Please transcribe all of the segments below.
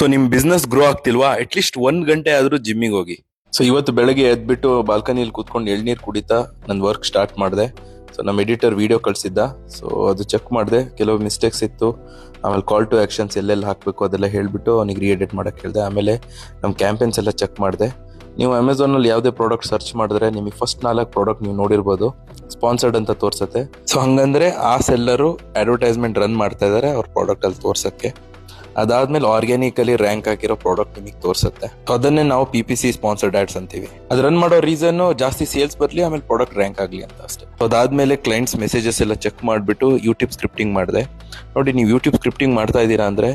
So ನಿಮ್ business grow ಆಗ್ತಿಲ್ವಾ, at least 1 ಗಂಟೆ ಆದ್ರೂ ಜಿಮ್ಮಿಗೆ ಹೋಗಿ. ಸೊ ಇವತ್ತು ಬೆಳಗ್ಗೆ ಎದ್ಬಿಟ್ಟು ಬಾಲ್ಕನಿಯಲ್ಲಿ ಕೂತ್ಕೊಂಡು ಎಳ್ನೀರ್ ಕುಡಿತಾ ನನ್ ವರ್ಕ್ ಸ್ಟಾರ್ಟ್ ಮಾಡಿದೆ. ಸೊ ನಮ್ಮ ಎಡಿಟರ್ ವಿಡಿಯೋ ಕಳ್ಸಿದ್ದ, ಸೊ ಅದು ಚೆಕ್ ಮಾಡಿದೆ. ಕೆಲವು ಮಿಸ್ಟೇಕ್ಸ್ ಇತ್ತು. ಆಮೇಲೆ ಕಾಲ್ ಟು ಆಕ್ಷನ್ಸ್ ಎಲ್ಲೆಲ್ಲಿ ಹಾಕ್ಬೇಕು ಅದೆಲ್ಲ ಹೇಳ್ಬಿಟ್ಟು ಅವನಿಗೆ ರೀಎಡಿಟ್ ಮಾಡಕ್ ಹೇಳಿದೆ. ಆಮೇಲೆ ನಮ್ಮ ಕ್ಯಾಂಪೇನ್ಸ್ ಎಲ್ಲ ಚೆಕ್ ಮಾಡಿದೆ. ನೀವು ಅಮೆಝಾನ್ ಅಲ್ಲಿ ಯಾವುದೇ ಪ್ರಾಡಕ್ಟ್ ಸರ್ಚ್ ಮಾಡಿದ್ರೆ ನಿಮಗೆ ಫಸ್ಟ್ 4 ಪ್ರಾಡಕ್ಟ್ ನೀವು ನೋಡಿರ್ಬೋದು ಸ್ಪಾನ್ಸರ್ಡ್ ಅಂತ ತೋರ್ಸತ್ತೆ. ಸೊ ಹಂಗಂದ್ರೆ ಆ ಸೆಲ್ಲರು ಅಡ್ವರ್ಟೈಸ್ಮೆಂಟ್ ರನ್ ಮಾಡ್ತಾ ಇದಾರೆ ಅವ್ರ ಪ್ರಾಡಕ್ಟ್ ಅಲ್ಲಿ ತೋರ್ಸಕ್ಕೆ. ಅದಾದ್ಮೇಲೆ ಆರ್ಗ್ಯಾನಿಕಲಿ ರ್ಯಾಂಕ್ ಆಗಿರೋ ಪ್ರಾಡಕ್ಟ್ ನಿಮಗೆ ತೋರ್ಸುತ್ತೆ. ಅದನ್ನೇ ನಾವು PPC ಸ್ಪಾನ್ಸರ್ಡ್ ಆಡ್ಸ್ ಅಂತೀವಿ. ಅದು ರನ್ ಮಾಡೋ ರೀಸನ್ ಜಾಸ್ತಿ ಸೇಲ್ಸ್ ಬರ್ಲಿ, ಆಮೇಲೆ ಪ್ರಾಡಕ್ಟ್ ರ್ಯಾಂಕ್ ಆಗ್ಲಿ ಅಂತ ಅಷ್ಟೇ. ಅದಾದ್ಮೇಲೆ ಕ್ಲೈಂಟ್ಸ್ ಮೆಸೇಜಸ್ ಎಲ್ಲ ಚೆಕ್ ಮಾಡ್ಬಿಟ್ಟು ಯೂಟ್ಯೂಬ್ ಸ್ಕ್ರಿಪ್ಟಿಂಗ್ ಮಾಡಿದೆ. ನೋಡಿ, ನೀವು ಯೂಟ್ಯೂಬ್ ಸ್ಕ್ರಿಪ್ಟಿಂಗ್ ಮಾಡ್ತಾ ಇದ್ದೀರಾ ಅಂದ್ರೆ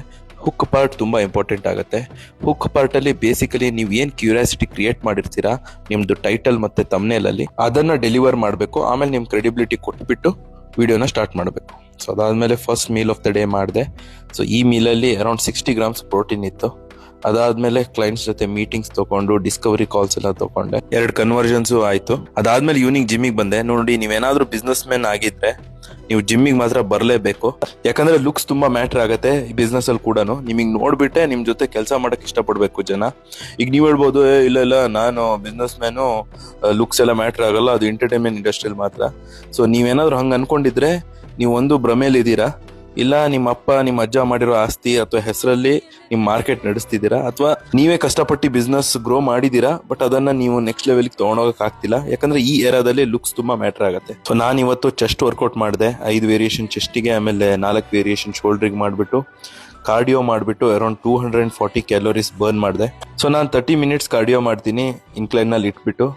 ಹುಕ್ ಪಾರ್ಟ್ ತುಂಬಾ ಇಂಪಾರ್ಟೆಂಟ್ ಆಗುತ್ತೆ. ಹುಕ್ ಪಾರ್ಟ್ ಅಲ್ಲಿ ಬೇಸಿಕಲಿ ನೀವು ಏನ್ ಕ್ಯೂರಿಯಾಸಿಟಿ ಕ್ರಿಯೇಟ್ ಮಾಡಿರ್ತೀರಾ ನಿಮ್ದು ಟೈಟಲ್ ಮತ್ತೆ ತಮ್ನೇಲ್ ಅಲ್ಲಿ, ಅದನ್ನ ಡೆಲಿವರ್ ಮಾಡಬೇಕು. ಆಮೇಲೆ ನಿಮ್ ಕ್ರೆಡಿಬಿಲಿಟಿ ಕೊಟ್ಬಿಟ್ಟು ವಿಡಿಯೋನ ಸ್ಟಾರ್ಟ್ ಮಾಡಬೇಕು. ಸೊ ಅದಾದ್ಮೇಲೆ first meal of the day ಮಾಡಿದೆ. ಸೊ ಈ ಮೀಲಲ್ಲಿ ಅರೌಂಡ್ 60 ಗ್ರಾಮ್ಸ್ ಪ್ರೋಟೀನ್ ಇತ್ತು. ಅದಾದ್ಮೇಲೆ ಕ್ಲೈಂಟ್ಸ್ ಜೊತೆ ಮೀಟಿಂಗ್ಸ್ ತಗೊಂಡು ಡಿಸ್ಕವರಿ ಕಾಲ್ಸ್ ಎಲ್ಲ ತಗೊಂಡೆ. 2 ಕನ್ವರ್ಷನ್ಸ್ ಆಯ್ತು. ಅದಾದ್ಮೇಲೆ ಈವ್ನಿಂಗ್ ಜಿಮ್ಮಿಗೆ ಬಂದೆ. ನೋಡಿ, ನೀವೇನಾದ್ರೂ ಬಿಸ್ನೆಸ್ ಮ್ಯಾನ್ ಆಗಿದ್ರೆ ನೀವು ಜಿಮ್ಮಿಗೆ ಮಾತ್ರ ಬರಲೇಬೇಕು. ಯಾಕಂದ್ರೆ ಲುಕ್ಸ್ ತುಂಬಾ ಮ್ಯಾಟರ್ ಆಗುತ್ತೆ ಈ ಬಿಸ್ನೆಸ್ ಅಲ್ಲಿ ಕೂಡ. ನಿಮಗೆ ನೋಡ್ಬಿಟ್ಟೆ ನಿಮ್ ಜೊತೆ ಕೆಲಸ ಮಾಡಕ್ ಇಷ್ಟಪಡ್ಬೇಕು ಜನ. ಈಗ ನೀವ್ ಹೇಳ್ಬೋದು, ಇಲ್ಲ ನಾನು ಬಿಸ್ನೆಸ್ ಮ್ಯಾನು, ಲುಕ್ಸ್ ಎಲ್ಲ ಮ್ಯಾಟರ್ ಆಗಲ್ಲ, ಅದು ಎಂಟರ್ಟೈನ್ಮೆಂಟ್ ಇಂಡಸ್ಟ್ರಿಯಲ್ಲಿ ಮಾತ್ರ. ಸೊ ನೀವೇನಾದ್ರು ಹಂಗ ಅನ್ಕೊಂಡಿದ್ರೆ ನೀವು ಒಂದು ಭ್ರಮೇಲಿ ಇದ್ದೀರಾ. ಇಲ್ಲ ನಿಮ್ಮ ಅಪ್ಪ ನಿಮ್ಮ ಅಜ್ಜ ಮಾಡಿರೋ ಆಸ್ತಿ ಅಥವಾ ಹೆಸರಲ್ಲಿ ನಿಮ್ ಮಾರ್ಕೆಟ್ ನಡೆಸ್ತಿದ್ದೀರಾ, ಅಥವಾ ನೀವೇ ಕಷ್ಟಪಟ್ಟು ಬಿಸ್ನೆಸ್ ಗ್ರೋ ಮಾಡಿದೀರಾ ಬಟ್ ಅದನ್ನ ನೀವು ನೆಕ್ಸ್ಟ್ ಲೆವೆಲ್ಗೆ ತಗೊಂಡೋಗಕ್ ಆಗ್ತಿಲ್ಲ. ಯಾಕಂದ್ರೆ ಈ ಏರಾದಲ್ಲಿ ಲುಕ್ಸ್ ತುಂಬಾ ಮ್ಯಾಟರ್ ಆಗುತ್ತೆ. ಸೊ ನಾನು ಇವತ್ತು ಚೆಸ್ಟ್ ವರ್ಕೌಟ್ ಮಾಡಿದೆ. 5 ವೇರಿಯೇಷನ್ ಚೆಸ್ಟಿಗೆ, ಆಮೇಲೆ 4 ವೇರಿಯೇಷನ್ ಶೋಲ್ಡರ್ಗೆ ಮಾಡ್ಬಿಟ್ಟು ಕಾರ್ಡಿಯೋ ಮಾಡ್ಬಿಟ್ಟು ಅರೌಂಡ್ 240 ಕ್ಯಾಲೋರೀಸ್ ಬರ್ನ್ ಮಾಡಿದೆ. ಸೊ ನಾನು 30 ಮಿನಿಟ್ಸ್ ಕಾರ್ಡಿಯೋ ಮಾಡ್ತೀನಿ ಇನ್ಕ್ಲೈನ್ ನಲ್ಲಿ ಇಟ್ಬಿಟ್ಟು.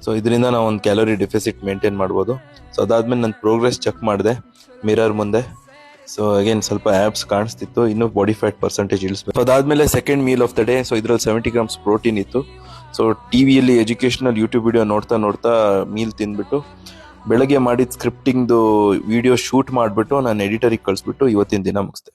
ಸೊ ಇದರಿಂದ ನಾವು ಒಂದು ಕ್ಯಾಲೋರಿ ಡೆಫಿಸಿಟ್ ಮೇಂಟೈನ್ ಮಾಡ್ಬೋದು. ಸೊ ಅದಾದ್ಮೇಲೆ ನನ್ನ ಪ್ರೋಗ್ರೆಸ್ ಚೆಕ್ ಮಾಡಿದೆ ಮಿರರ್ ಮುಂದೆ. ಸೊ ಅಗೇನ್ ಸ್ವಲ್ಪ ಆಬ್ಸ್ ಕಾಣಿಸ್ತಿತ್ತು, ಇನ್ನು ಬಾಡಿ ಫ್ಯಾಟ್ ಪರ್ಸೆಂಟೇಜ್ ಇಳಿಸ್ಬೇಕು. ಅದಾದ್ಮೇಲೆ second meal of the day. So ಇದ್ರಲ್ಲಿ 70 ಗ್ರಾಮ್ಸ್ ಪ್ರೋಟೀನ್ ಇತ್ತು. ಸೊ ಟಿವಿಯಲ್ಲಿ ಎಜುಕೇಶನಲ್ ಯೂಟ್ಯೂಬ್ ವಿಡಿಯೋ ನೋಡ್ತಾ ಮೀಲ್ ತಿಂದ್ಬಿಟ್ಟು ಬೆಳಗ್ಗೆ ಮಾಡಿದ ಸ್ಕ್ರಿಪ್ಟಿಂಗ್ದು ವಿಡಿಯೋ ಶೂಟ್ ಮಾಡಿಬಿಟ್ಟು ನಾನು ಎಡಿಟರಿಗೆ ಕಳಿಸ್ಬಿಟ್ಟು ಇವತ್ತಿನ ದಿನ ಮುಗಿಸ್ದೆ.